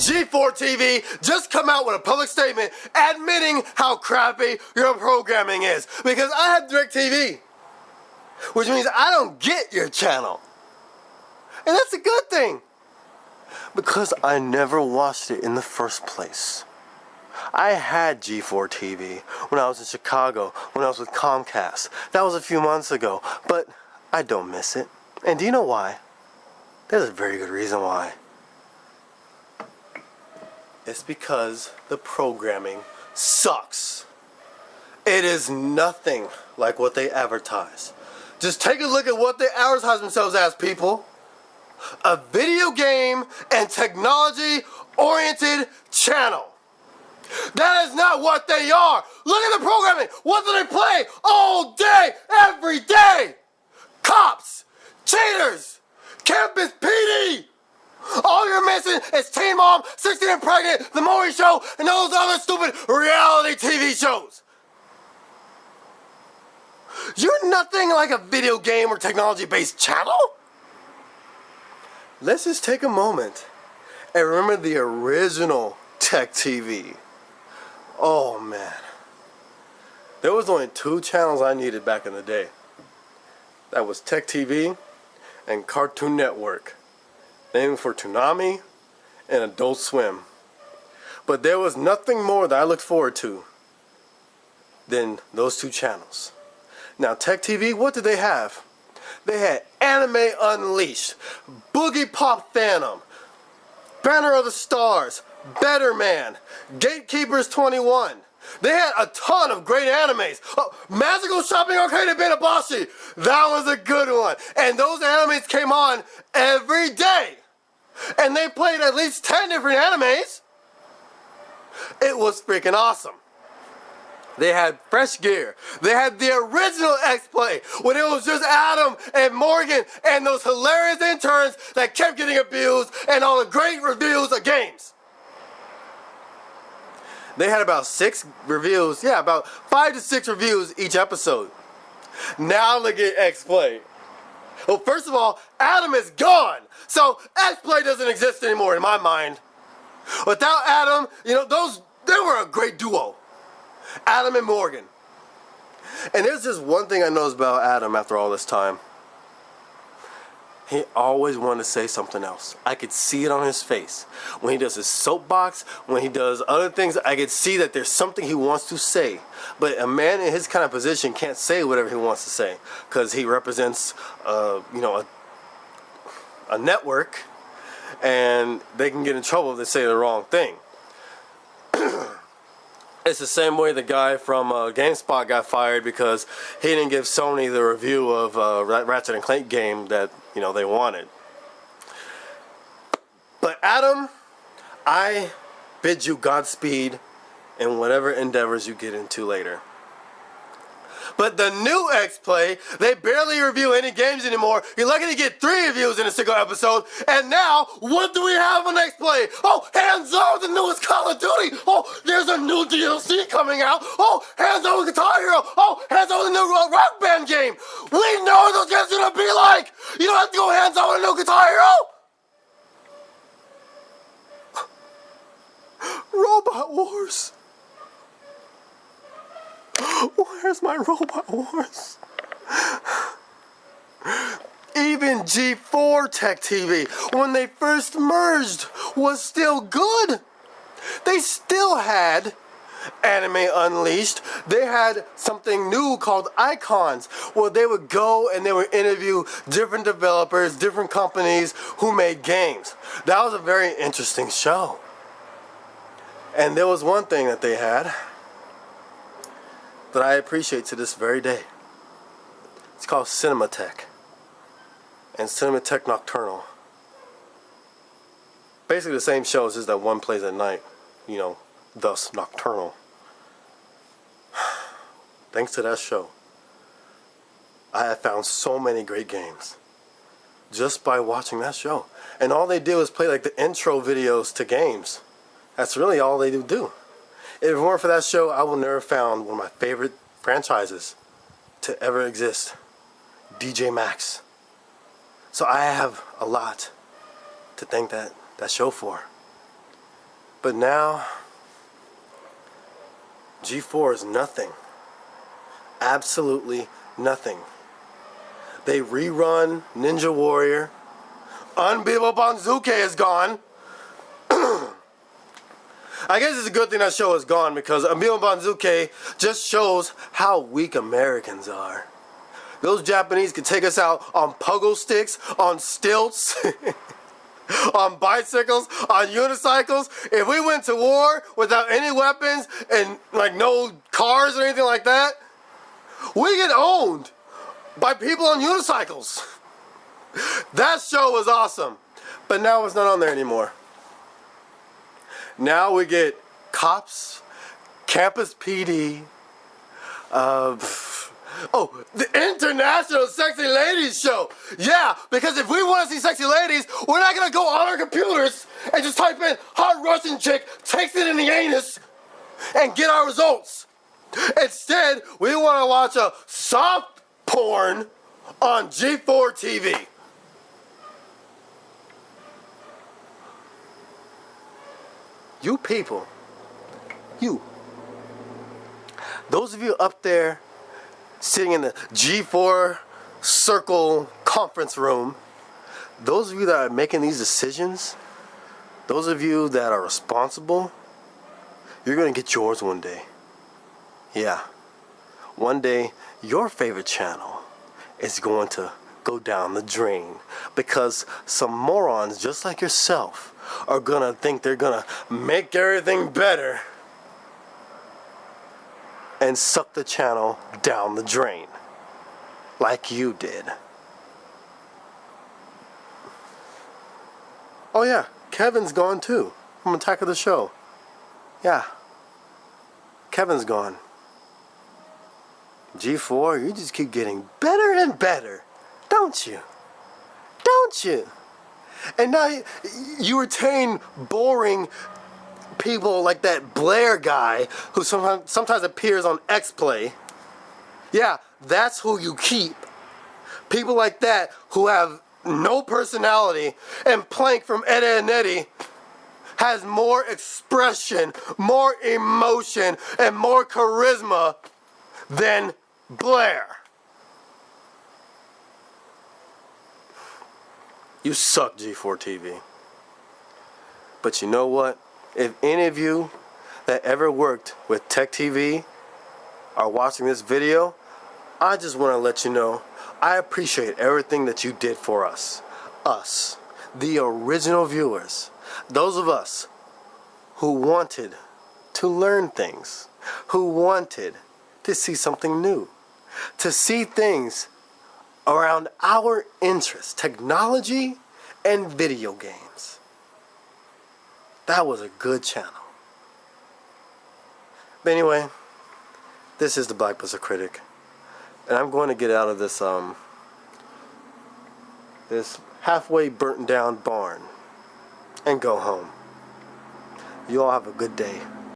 G4TV just come out with a public statement admitting how crappy your programming is. Because I have DirecTV, which means I don't get your channel. And that's a good thing, because I never watched it in the first place. I had G4TV when I was in Chicago, when I was with Comcast. That was a few months ago, but I don't miss it. And do you know why? There's a very good reason why. It's because the programming sucks. It is nothing like what they advertise. Just take a look at what they advertise themselves as, people. A video game and technology-oriented channel. That is not what they are. Look at the programming. What do they play all day, every day? Cops, cheaters, campus PD. All you're missing is Teen Mom, 16 and Pregnant, The Maury Show, and those other stupid reality TV shows. You're nothing like a video game or technology-based channel. Let's just take a moment and remember the original TechTV. Oh man. There was only 2 channels I needed back in the day. That was TechTV and Cartoon Network. Named for Toonami and Adult Swim. But there was nothing more that I looked forward to than those 2 channels. Now TechTV, what did they have? They had Anime Unleashed, Boogie Pop Phantom, Banner of the Stars, Better Man, Gatekeepers 21. They had a ton of great animes. Oh, Magical Shopping Arcade at Benabashi. That was a good one. And those animes came on every day. And they played at least 10 different animes. It was freaking awesome. They had fresh gear. They had the original X-Play when it was just Adam and Morgan and those hilarious interns that kept getting abused and all the great reviews of games. They had about 6 reviews, about 5 to 6 reviews each episode. Now look at X-Play. Well, first of all, Adam is gone, so X-Play doesn't exist anymore in my mind. Without Adam, they were a great duo. Adam and Morgan. And there's just one thing I noticed about Adam after all this time. He always wanted to say something else. I could see it on his face. When he does his soapbox, when he does other things, I could see that there's something he wants to say. But a man in his kind of position can't say whatever he wants to say, because he represents, a network, and they can get in trouble if they say the wrong thing. It's the same way the guy from GameSpot got fired because he didn't give Sony the review of Ratchet and Clank game that they wanted. But Adam, I bid you Godspeed in whatever endeavors you get into later. But the new X-Play, they barely review any games anymore. You're lucky to get 3 reviews in a single episode. And now, what do we have on X-Play? Oh, Hands On, the newest Call of Duty. Oh, there's a new DLC coming out. Oh, Hands On with Guitar Hero. Oh, Hands On with the new Rock Band game. We know what those games are going to be like. You don't have to go Hands On with a new Guitar Hero. Robot Wars. Where's my Robot Wars? Even G4 TechTV, when they first merged, was still good. They still had Anime Unleashed. They had something new called Icons, where they would go and they would interview different developers, different companies who made games. That was a very interesting show. And there was one thing that they had that I appreciate to this very day. It's called Cinematech and Cinematech Nocturnal. Basically the same show, it's just that one plays at night, thus Nocturnal. Thanks to that show, I have found so many great games just by watching that show. And all they do is play like the intro videos to games. That's really all they do. If it weren't for that show, I would never have found one of my favorite franchises to ever exist, DJ Maxx. So I have a lot to thank that show for. But now, G4 is nothing. Absolutely nothing. They rerun Ninja Warrior. Unbeatable Banzuke is gone. I guess it's a good thing that show is gone because Unbeatable Banzuke just shows how weak Americans are. Those Japanese could take us out on pogo sticks, on stilts, on bicycles, on unicycles. If we went to war without any weapons and like no cars or anything like that, we get owned by people on unicycles. That show was awesome, but now it's not on there anymore. Now we get cops, campus PD, the International Sexy Ladies Show. Yeah, because if we want to see sexy ladies, we're not going to go on our computers and just type in hot Russian chick, takes it in the anus, and get our results. Instead, we want to watch a soft porn on G4TV. You people, those of you up there sitting in the G4 circle conference room, those of you that are making these decisions, those of you that are responsible, you're going to get yours one day. Yeah, one day your favorite channel is going to go down the drain because some morons just like yourself are gonna think they're gonna make everything better and suck the channel down the drain like you did. Oh yeah, Kevin's gone too from Attack of the Show. Yeah, Kevin's gone. G4, you just keep getting better and better, don't you? Don't you? And now you retain boring people like that Blair guy who sometimes appears on X-Play. Yeah, that's who you keep. People like that who have no personality, and Plank from Ed, Edd n Eddy has more expression, more emotion, and more charisma than Blair. You suck, G4TV. But you know what? If any of you that ever worked with TechTV are watching this video, I just want to let you know I appreciate everything that you did for us. Us, the original viewers. Those of us who wanted to learn things, who wanted to see something new, to see things around our interests, technology and video games. That was a good channel. But anyway, this is the Black Blizzard Critic, and I'm going to get out of this this halfway burnt down barn and go home. You all have a good day.